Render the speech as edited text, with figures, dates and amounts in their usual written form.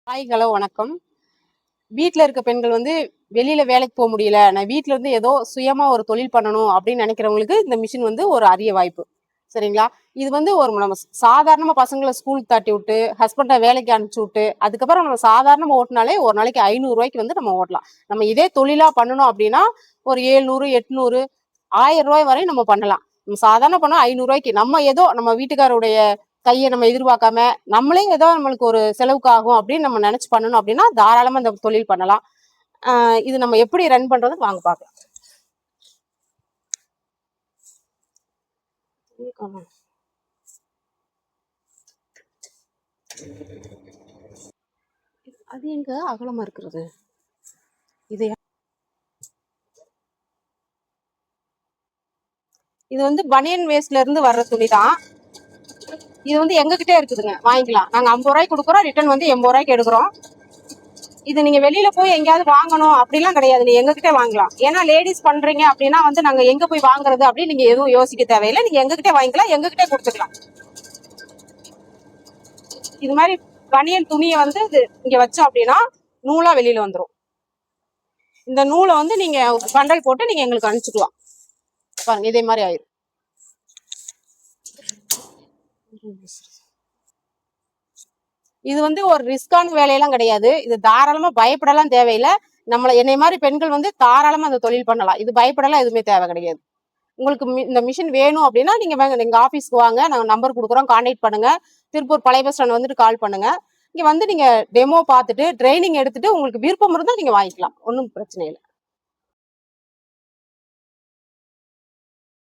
Hi hello வணக்கம். வீட்டில் இருக்க பெண்கள் வெளியில வேலைக்கு போக முடியல, நான் வீட்டில இருந்து ஏதோ சுயமா ஒரு தொழில் பண்ணணும் அப்படின்னு நினைக்கிறவங்களுக்கு இந்த மிஷின் ஒரு அரிய வாய்ப்பு. சரிங்களா? இது ஒரு நம்ம சாதாரணமா பசங்களை ஸ்கூலுக்கு தட்டி விட்டு ஹஸ்பண்டை வேலைக்கு அனுப்பிச்சு விட்டு அதுக்கப்புறம் நம்ம சாதாரணமா ஓட்டினாலே ஒரு நாளைக்கு 500 ரூபாய்க்கு நம்ம ஓட்டலாம். நம்ம இதே தொழிலா பண்ணணும் அப்படின்னா ஒரு 700 800 1000 ரூபாய் வரை நம்ம பண்ணலாம். நம்ம சாதாரண பண்ணோம் 500 ரூபாய்க்கு நம்ம ஏதோ நம்ம வீட்டுக்காரருடைய கையை நம்ம எதிர்பார்க்காம நம்மளே ஏதோ நம்மளுக்கு ஒரு செலவுக்கு ஆகும் அப்படின்னு நம்ம நினைச்சு பண்ணணும் அப்படின்னா தாராளமா இந்த தொழில் பண்ணலாம். இது நம்ம எப்படி ரன் பண்றது வாங்க பார்க்கலாம். அது எங்க அகலமா இருக்கிறது? இது இது பனியன் வேஸ்ட்ல இருந்து வர்ற துணி தான். இது எங்ககிட்டே இருக்குதுங்க, வாங்கிக்கலாம். நாங்க 50 ரூபாய்க்கு கொடுக்குறோம், ரிட்டர்ன் 80 ரூபாய்க்கு எடுக்கிறோம். இது நீங்க வெளியில போய் எங்கேயாவது வாங்கணும் அப்படிலாம் கிடையாது, நீங்க எங்ககிட்ட வாங்கலாம். ஏன்னா லேடிஸ் பண்றீங்க அப்படின்னா நாங்க எங்க போய் வாங்குறது அப்படின்னு நீங்க எதுவும் யோசிக்க தேவையில்லை. நீங்க எங்ககிட்ட வாங்கிக்கலாம், எங்ககிட்ட கொடுத்துக்கலாம். இது மாதிரி பனியன் துணியை இங்க வச்சோம் அப்படின்னா நூலா வெளியில வந்துடும். இந்த நூலை நீங்க பண்டல் போட்டு நீங்க எங்களுக்கு அனுப்பிச்சுக்கலாம். பாருங்க, இதே மாதிரி ஆயிரும். இது ஒரு ரிஸ்கான வேலையெல்லாம் கிடையாது. இது தாராளமா பயப்படலாம் தேவையில்லை. என்னை மாதிரி பெண்கள் தாராளமா அந்த தொழில் பண்ணலாம். இது பயப்படலாம் எதுவுமே தேவை கிடையாது. உங்களுக்கு இந்த மிஷின் வேணும் அப்படின்னா நீங்க எங்க ஆபீஸ்க்கு வாங்க, நாங்க நம்பர் கொடுக்குறோம், கான்டாக்ட் பண்ணுங்க. திருப்பூர் பழைய பஸ் ஸ்டாண்ட் கால் பண்ணுங்க. இங்க நீங்க டெமோ பார்த்துட்டு ட்ரைனிங் எடுத்துட்டு உங்களுக்கு விருப்பம் இருந்தால் நீங்க வாங்கிக்கலாம், ஒன்றும் பிரச்சனை இல்லை.